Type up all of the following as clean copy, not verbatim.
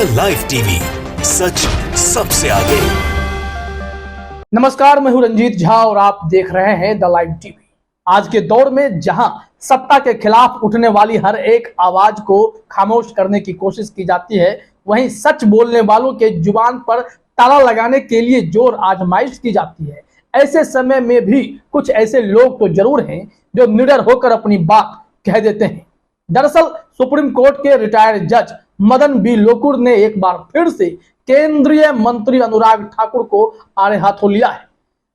The live TV, सच सबसे आगे। नमस्कार, मैं हूं रंजीत झा और आप देख रहे हैं द लाइव टीवी। आज के दौर में जहां सत्ता के खिलाफ उठने वाली हर एक आवाज को खामोश करने की कोशिश की जाती है, वहीं सच बोलने वालों के जुबान पर ताला लगाने के लिए जोर आजमाइश की जाती है। ऐसे समय में भी कुछ ऐसे लोग तो जरूर हैं जो निडर होकर अपनी बात कह देते हैं। दरअसल सुप्रीम कोर्ट के रिटायर्ड जज मदन बी लोकुर ने एक बार फिर से केंद्रीय मंत्री अनुराग ठाकुर को आड़े हाथों लिया है।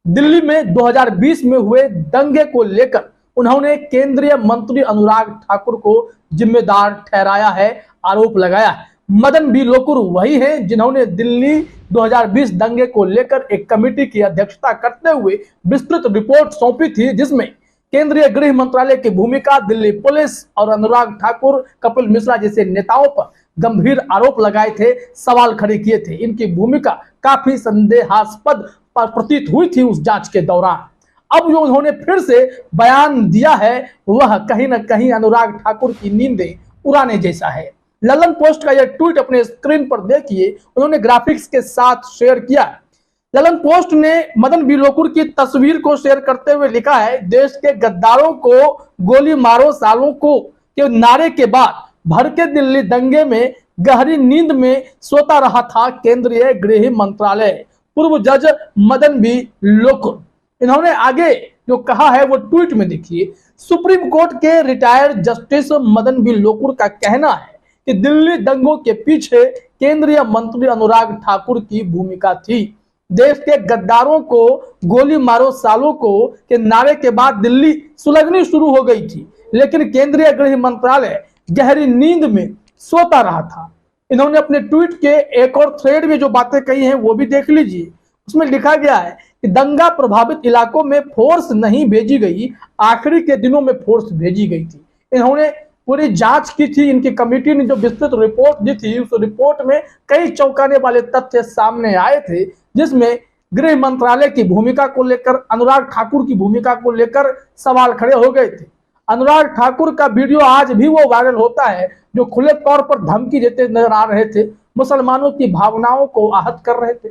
दिल्ली में 2020 में हुए दंगे को लेकर उन्होंने केंद्रीय मंत्री अनुराग ठाकुर को जिम्मेदार ठहराया है, आरोप लगाया है। मदन बी लोकुर वही हैं जिन्होंने दिल्ली 2020 दंगे को लेकर एक कमेटी की अध्यक्षता करते हुए विस्तृत रिपोर्ट सौंपी थी, जिसमें केंद्रीय गृह मंत्रालय की भूमिका, दिल्ली पुलिस और अनुराग ठाकुर, कपिल मिश्रा जैसे नेताओं पर गंभीर आरोप लगाए थे, सवाल खड़े किए थे। इनकी भूमिका काफी संदेहास्पद प्रतीत हुई थी उस जांच के दौरान। अब जो उन्होंने फिर से बयान दिया है वह कहीं ना कहीं अनुराग ठाकुर की नींदें उड़ाने जैसा है। ललन पोस्ट का यह ट्वीट अपने स्क्रीन पर देखिए, उन्होंने ग्राफिक्स के साथ शेयर किया। ललन पोस्ट ने मदन बी लोकुर की तस्वीर को शेयर करते हुए लिखा है, देश के गद्दारों को गोली मारो सालों को के नारे के बाद भड़के दिल्ली दंगे में गहरी नींद में सोता रहा था केंद्रीय गृह मंत्रालय, पूर्व जज मदन बी लोकुर। इन्होंने आगे जो कहा है वो ट्वीट में देखिए। सुप्रीम कोर्ट के retired justice Madan B Lokur का कहना है कि दिल्ली दंगों के पीछे केंद्रीय मंत्री अनुराग ठाकुर की भूमिका थी। देश के गद्दारों को गोली मारो सालों को के नारे के बाद दिल्ली सुलगनी शुरू हो गई थी, लेकिन केंद्रीय गृह मंत्रालय गहरी नींद में सोता रहा था। इन्होंने अपने ट्वीट के एक और थ्रेड में जो बातें कही हैं वो भी देख लीजिए। उसमें लिखा गया है कि दंगा प्रभावित इलाकों में फोर्स नहीं भेजी गई, आखिरी के दिनों में फोर्स भेजी गई थी। इन्होंने पूरी जांच की थी, इनकी कमेटी ने जो विस्तृत रिपोर्ट दी थी उस रिपोर्ट में कई चौंकाने वाले तथ्य सामने आए थे, जिसमें गृह मंत्रालय की भूमिका को लेकर, अनुराग ठाकुर की भूमिका को लेकर सवाल खड़े हो गए थे। अनुराग ठाकुर का वीडियो आज भी वो वायरल होता है जो खुले तौर पर धमकी देते नजर आ रहे थे, मुसलमानों की भावनाओं को आहत कर रहे थे।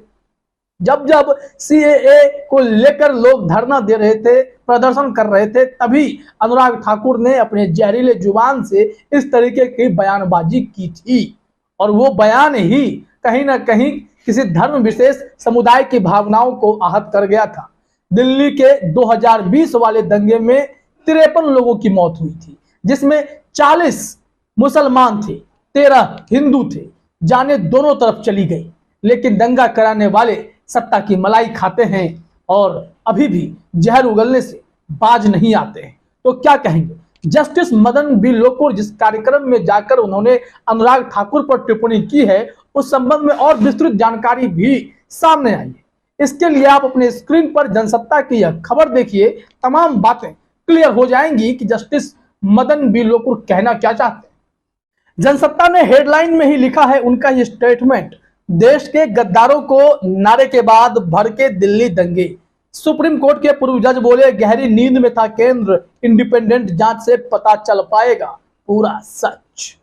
जब जब सीएए को लेकर लोग धरना दे रहे थे, प्रदर्शन कर रहे थे, तभी अनुराग ठाकुर ने अपने जहरीले जुबान से इस तरीके की बयानबाजी की थी, और वो बयान ही कहीं ना कहीं किसी धर्म विशेष समुदाय की भावनाओं को आहत कर गया था। दिल्ली के 2020 वाले दंगे में 53 लोगों की मौत हुई थी, जिसमें 40 मुसलमान थे, 13 हिंदू थे। जाने दोनों तरफ चली गई, लेकिन दंगा कराने वाले सत्ता की मलाई खाते हैं और अभी भी जहर उगलने से बाज नहीं आते हैं। तो क्या कहेंगे जस्टिस मदन बी लोकुर, जिस कार्यक्रम में जाकर उन्होंने अनुराग ठाकुर पर टिप्पणी की है, उस संबंध में और विस्तृत जानकारी भी सामने आई है। इसके लिए आप अपने स्क्रीन पर जनसत्ता की यह खबर देखिए, तमाम बातें क्लियर हो जाएंगी कि जस्टिस मदन बी लोकुर कहना क्या चाहते हैं। जनसत्ता ने हेडलाइन में ही लिखा है उनका ये स्टेटमेंट, देश के गद्दारों को नारे के बाद भड़के दिल्ली दंगे। सुप्रीम कोर्ट के पूर्व जज बोले, गहरी नींद में था केंद्र, इंडिपेंडेंट जांच से पता चल पाएगा पूरा सच।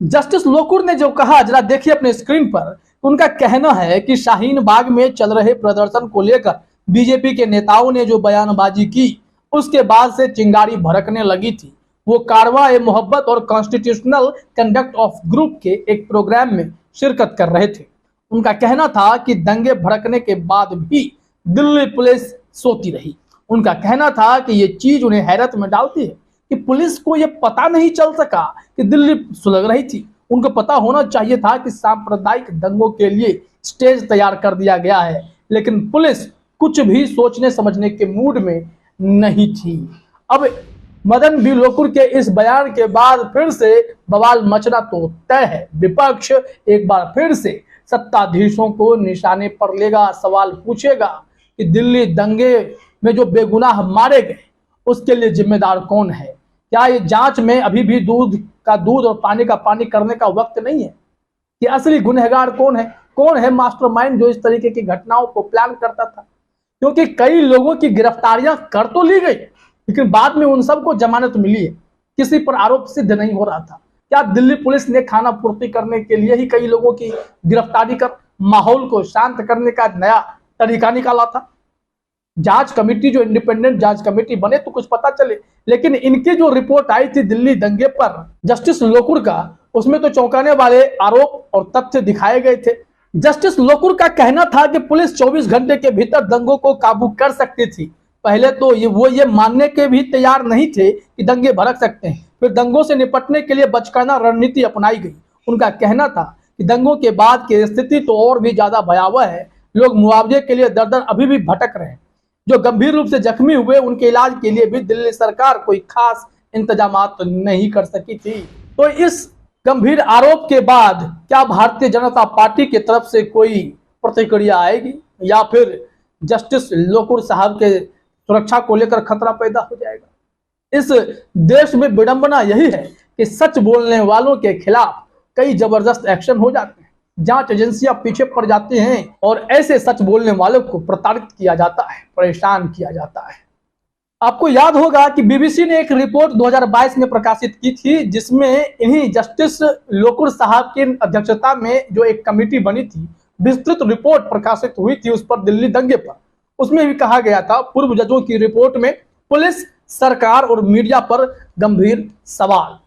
जस्टिस लोकुर ने जो कहा जरा देखिए अपने स्क्रीन पर। उनका कहना है कि शाहीन बाग में चल रहे प्रदर्शन को लेकर बीजेपी के नेताओं ने जो बयानबाजी की, उसके बाद से चिंगारी भड़कने लगी थी। वो कारवां ए मोहब्बत और कॉन्स्टिट्यूशनल कंडक्ट ऑफ ग्रुप के एक प्रोग्राम में शिरकत कर रहे थे। उनका कहना था कि दंगे भड़कने के बाद भी दिल्ली पुलिस सोती रही। उनका कहना था कि ये चीज उन्हें हैरत में डालती है कि पुलिस को ये पता नहीं चल सका कि दिल्ली सुलग रही थी। उनको पता होना चाहिए था कि सांप्रदायिक दंगों के लिए स्टेज तैयार कर दिया गया है, लेकिन पुलिस कुछ भी सोचने समझने के मूड में नहीं थी। अब मदन बी लोकुर के इस बयान के बाद फिर से बवाल मचना तो तय है। विपक्ष एक बार फिर से सत्ताधीशों को निशाने पर लेगा, सवाल पूछेगा कि दिल्ली दंगे में जो बेगुनाह मारे गए उसके लिए जिम्मेदार कौन है। क्या ये जांच में अभी भी दूध का दूध और पानी का पानी करने का वक्त नहीं है कि असली गुनहगार कौन है, कौन है मास्टरमाइंड जो इस तरीके की घटनाओं को प्लान करता था। क्योंकि कई लोगों की गिरफ्तारियां कर तो ली गई, लेकिन बाद में उन सबको जमानत मिली है, किसी पर आरोप सिद्ध नहीं हो रहा था। क्या दिल्ली पुलिस ने खाना पूर्ति करने के लिए ही कई लोगों की गिरफ्तारी कर माहौल को शांत करने का नया तरीका निकाला था? जांच कमेटी, जो इंडिपेंडेंट जांच कमेटी बने तो कुछ पता चले, लेकिन इनकी जो रिपोर्ट आई थी दिल्ली दंगे पर जस्टिस लोकुर का, उसमें तो चौंकाने वाले आरोप और तथ्य दिखाए गए थे। जस्टिस लोकुर का कहना था कि पुलिस 24 घंटे के भीतर दंगों को काबू कर सकती थी। पहले तो वो ये मानने के भी तैयार नहीं थे कि दंगे भड़क सकते हैं। फिर दंगों से निपटने के लिए बचकाना रणनीति अपनाई गई। उनका कहना था कि दंगों के बाद की स्थिति तो और भी ज्यादा भयावह है। लोग मुआवजे के लिए दर दर अभी भी भटक रहे हैं। जो गंभीर रूप से जख्मी हुए, उनके इलाज के लिए भी दिल्ली सरकार कोई खास इंतजाम तो नहीं कर सकी थी। तो इस गंभीर आरोप के बाद क्या भारतीय जनता पार्टी की तरफ से कोई प्रतिक्रिया आएगी, या फिर जस्टिस लोकुर साहब के सुरक्षा को लेकर खतरा पैदा हो जाएगा? इस देश में विडंबना यही है कि सच बोलने वालों के खिलाफ कई जबरदस्त एक्शन हो जाते हैं। जांच एजेंसियां पीछे पड़ जाती हैं और ऐसे सच बोलने वालों को प्रताड़ित किया जाता है, परेशान किया जाता है। आपको याद होगा कि बीबीसी ने एक रिपोर्ट 2022 में प्रकाशित की थी, जिसमें इन्हीं जस्टिस लोकुर साहब की अध्यक्षता में जो एक कमेटी बनी थी, विस्तृत रिपोर्ट प्रकाशित हुई थी उस पर, दिल्ली दंगे पर। उसमें भी कहा गया था, पूर्व जजों की रिपोर्ट में पुलिस, सरकार और मीडिया पर गंभीर सवाल।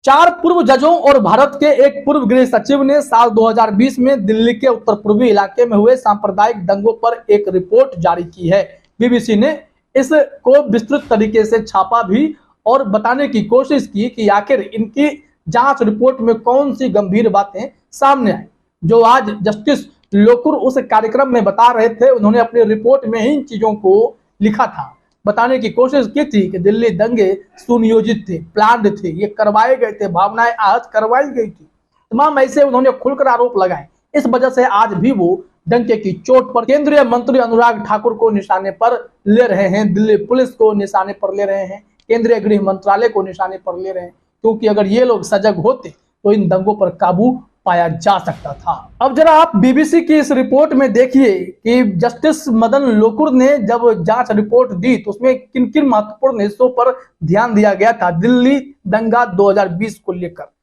4 पूर्व जजों और भारत के एक पूर्व गृह सचिव ने साल 2020 में दिल्ली के उत्तर पूर्वी इलाके में हुए सांप्रदायिक दंगों पर एक रिपोर्ट जारी की है। बीबीसी ने इसको विस्तृत तरीके से छापा भी और बताने की कोशिश की कि आखिर इनकी जांच रिपोर्ट में कौन सी गंभीर बातें सामने आई, जो आज जस्टिस लोकुर उस कार्यक्रम में बता रहे थे। उन्होंने अपनी रिपोर्ट में इन चीजों को लिखा था, बताने की कोशिश की थी कि दिल्ली दंगे सुनियोजित थे, प्लान्ड थे, ये करवाए गए थे, भावनाएं आज करवाई गई थी। तमाम ऐसे उन्होंने खुलकर आरोप लगाए। इस वजह से आज भी वो डंके की चोट पर केंद्रीय मंत्री अनुराग ठाकुर को निशाने पर ले रहे हैं, दिल्ली पुलिस को निशाने पर ले रहे हैं, केंद्रीय गृह मंत्रालय को निशाने पर ले रहे हैं, क्योंकि अगर ये लोग सजग होते तो इन दंगों पर काबू पाया जा सकता था। अब जरा आप बीबीसी की इस रिपोर्ट में देखिए कि जस्टिस मदन लोकुर ने जब जांच रिपोर्ट दी तो उसमें किन किन महत्वपूर्ण हिस्सों पर ध्यान दिया गया था दिल्ली दंगा 2020 को लेकर।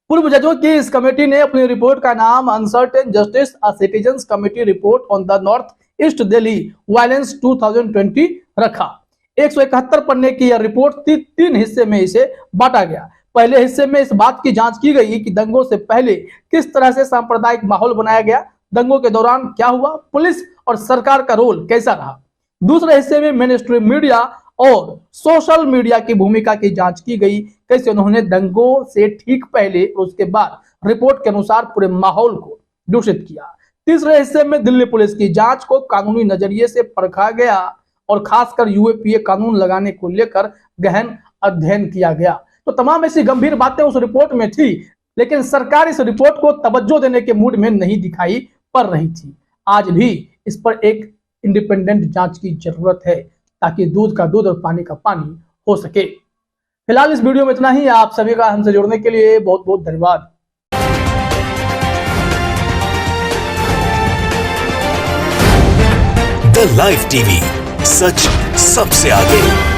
पूर्व जजों की इस कमेटी ने अपनी रिपोर्ट का नाम uncertain justice a citizens committee report on the north east Delhi violence 2020 रखा। 171 पन्ने की यह रिपोर्ट 3 हिस्से में इसे बांटा गया। पहले हिस्से में इस बात की जांच की गई कि दंगों से पहले किस तरह से सांप्रदायिक माहौल बनाया गया, दंगों के दौरान क्या हुआ, पुलिस और सरकार का रोल कैसा रहा। दूसरे हिस्से में मेनस्ट्रीम मीडिया और सोशल मीडिया की भूमिका की जांच की गई, कैसे उन्होंने दंगों से ठीक पहले और उसके बाद रिपोर्ट के अनुसार पूरे माहौल को दूषित किया। तीसरे हिस्से में दिल्ली पुलिस की जांच को कानूनी नजरिए से परखा गया और खासकर यूएपीए कानून लगाने को लेकर गहन अध्ययन किया गया। तो तमाम ऐसी गंभीर बातें उस रिपोर्ट में थी, लेकिन सरकार इस रिपोर्ट को तवज्जो देने के मूड में नहीं दिखाई पड़ रही थी। आज भी इस पर एक इंडिपेंडेंट जांच की जरूरत है, ताकि दूध का दूध और पानी का पानी हो सके। फिलहाल इस वीडियो में इतना ही। आप सभी का हमसे जुड़ने के लिए बहुत बहुत धन्यवाद। द लाइव टीवी, सच सबसे आगे।